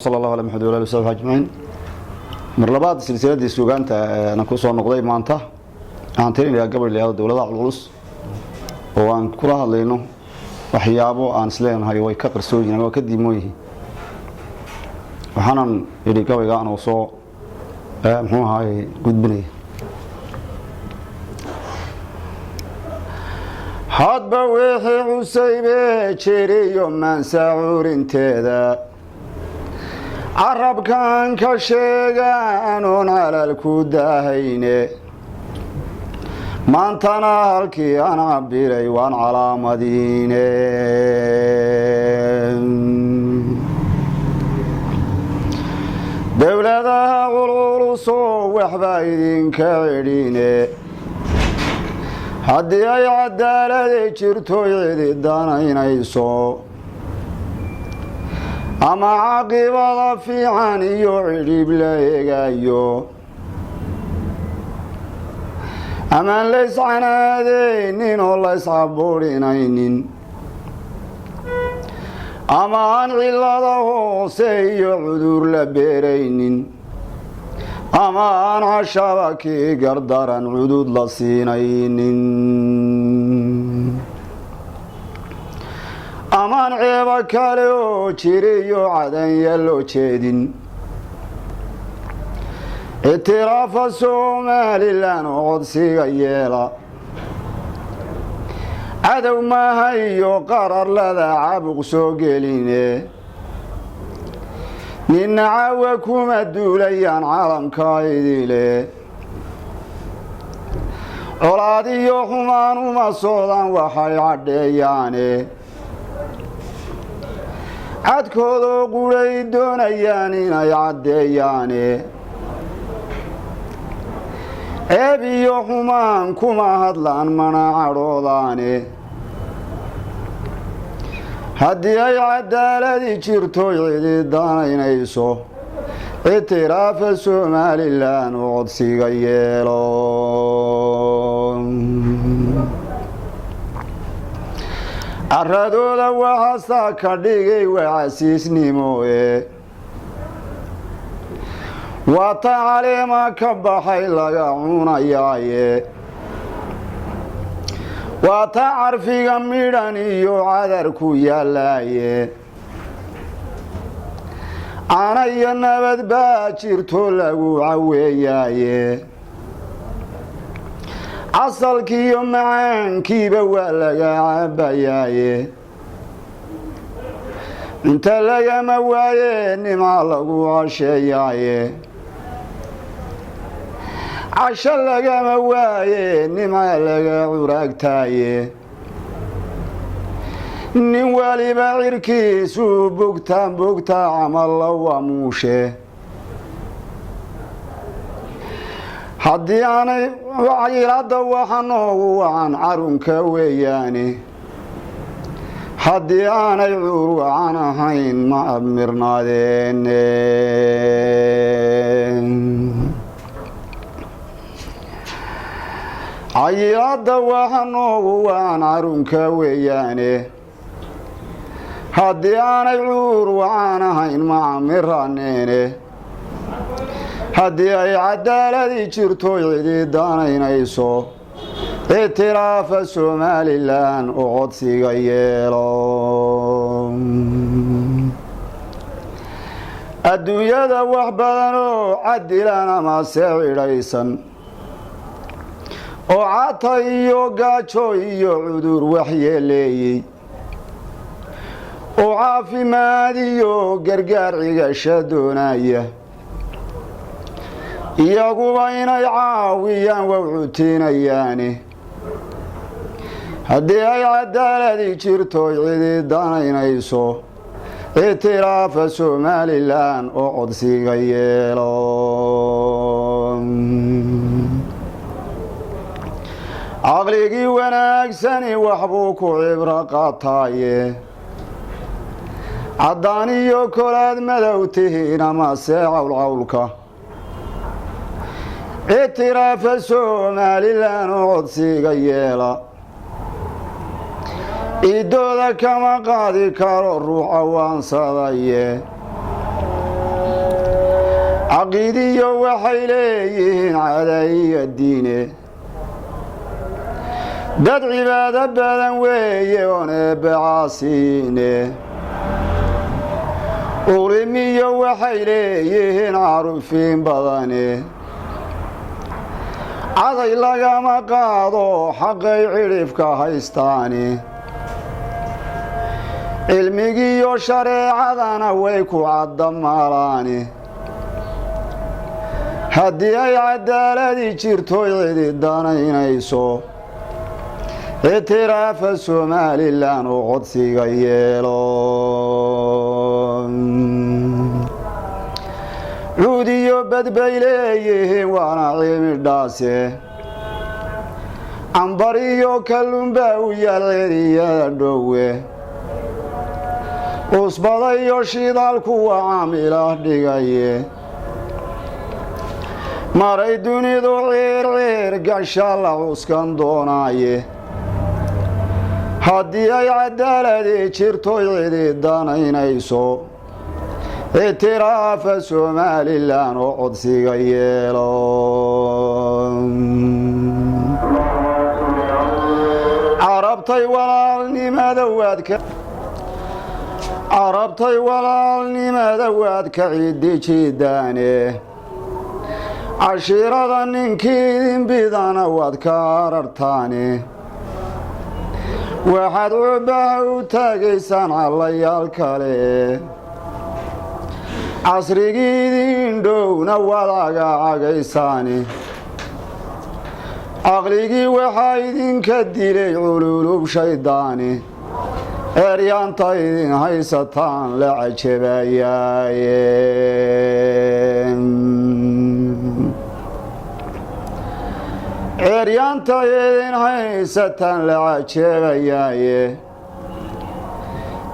صلى الله على محمد وعلى اله اجمعين مرلبات سلسله سوغانتا انا كسو نقday maanta aan tirinayaa gabadha dawladda culus oo aan kula hadlayno waxyaabo aan isleenahay way ka qarsoon oo ka diimooyihiin waxaan idhi gabayga aan soo muxuu ahaay gudbinay hadba wixii cusaybe jeeriyo man saacuurinteeda عرب كان كشيغان على الكوداهين ما انتنا هالكي انا عبيري وان على مدينة دولتها غلوصو وحبايدين كعيدين هدي اي عدالة جرتو يدي دانين ايسو أما عاقبة في عني يعرب ليقايو أما ليس عنادين ولا يصعبورين أما عن غلاده سيعذر لبيرين أما عن عشبكي قردرا عدود لصينين amaan ceeba kale oo jiriyo cadan yalo jeedin itiraafa Soomaaliland oo codsiga yeela cadow maaha iyo qarar lada caabuq soo geline nina caawa kuma duulayaan caalamka idile colaad iyo xumaan uma socdaan waxay cadheeyaane cadkooda quray doonayaan inay caddeeyaane ceeb iyo xumaan kuma hadlaan mana cadhoodaane haddii ay cadaaladi jirto cidi danaynayso itiraafa Somaliland oo codsiga yeelo aradooda waxaa ka dhigay wacasiisnimo waa tacaleema ka baxay laga cunayaaye waa ta carfiga midhan iyo cadar ku yaalaaye ana iyo nabad baa jirto lagu caweeyaaye asalkiyo macaankiiba waa laga cabayaaye inta lagama waaye nima lagu casheeyaaye casho lagama waaye nima laga curaagtaaye nin waliba cirkiisu bogta camal waa muushe haddii aanay wacyilaada waxa noogu wacan carunka weeyaane haddii aanay cuur wacan ahayn ma abmirnaadeen wacyilaada waxa noogu wacan carunka weeyaane haddii aanay cuur wacan ahayn ma abmirnaadeene haddii ay cadaaladi jirto cidi danaynayso itiraafa Somaliland oo codsiga yeelo adduunyada wax badan oo cadilan ama siciraysan oo cata iyo gaajo iyo cudur waxyeeleeyay oo caafimaad iyo gargaar cigasho doonaya iyaguba inay caawiyaan wawcutinayaane haddii ay cadaaladi jirto cidi danaynayso itiraafa Somaliland oo codsiga yeelo caqligii wanaagsani waxbuu ku cibro qaataaye caddaan iyo kolaad madow tihiin amase cawlcawlka itiraafa Somaliland oo codsiga yeela idooda kama qaadi karo ruuxa waan sadaye caqiidiyo waxay leeyihiin cadaiyo diine dad cibaado badan weeye oon eebbe caasiine ulimiyo waxay leeyihiin carufiin badane caday lagama qaado xaqay cidhifka haystaani cilmigiiyo shareecadana way ku caddamaalaani haddii ay cadaaladii jirto cidi danaynayso ictiraafa somalilan oo codsiga yeelo cuudiyo bad bay leeyihiin waana cimidhaase cambar iyo kalluunbaa u yaal ceriyada dhowe usbada iyo shidaalku waa caamilah dhigaye maray dunidu ciirciir gasha la cuskan doonaaye haddii ay cadaaladii jirto cidi danaynayso ictiraafa somalilan oo codsiga yeelo carabtay walaalnimada waad ka ciddi jidaane cashiirada ninkii idin bidana waad ka arartaane waxaad cubaha u taagaysaan callayaal kale casrigii idin dhowna waad cagacagaysaani caqligii waxaa idinka dilay cululub shayddaani eeryaanta idin haysataan la cajabayaaye eeryaanta idin haysataan la cajabayaaye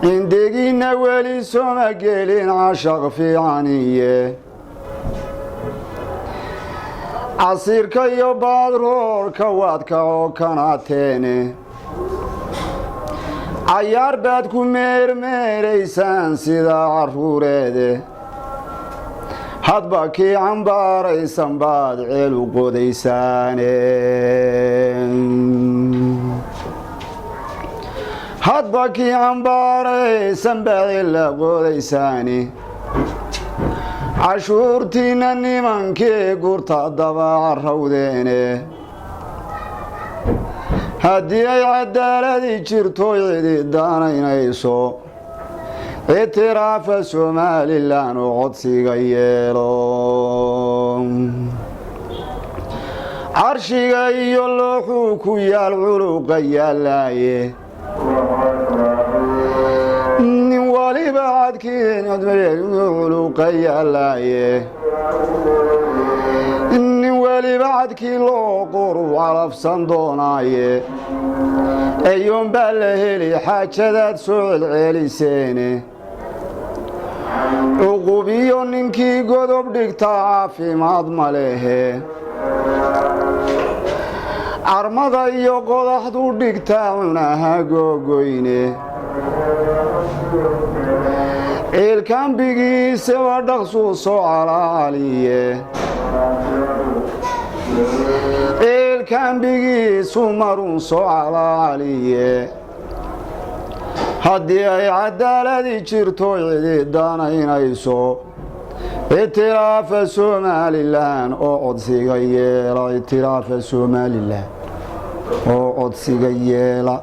cindigiinna weli soma gelin cashaq fiicaniye casiirka iyo baadroorka waad ka cookanaateene cayaar baad ku meermeeraysaan sidaa carruureede hadba kii cambaaraysan baad ceel u qodaysaane hadba kii cambaaraysan baad ceel la qodaysaani cashuurtiinna nimankii gurta daba carrawdeene haddii ay cadaaladii jirto cidi danaynayso ictiraafa somalilan oo codsiga yeelo carshiga iyo looxuu ku yaal culuqa yaallaaye nin waliba cadkiiculuqa yaallaaye nin weliba cadkii loo qoru calafsan doonaaye eyoon baa la heli xaajadaad soo celceliseene cuqubiyo ninkii godob dhigtaa caafimaad ma lehe carmada iyo qodaxdu dhigtaa cunaha googoyne ciilkambigiisaba dhaqsuu soo calaaliye ciilkambigiisu marun soo calaaliye haddii ay cadaaladii jirto cidi danaynayso ictiraafa somalilan oo codsiga yeela ictiraafa somalilan oo codsiga yeela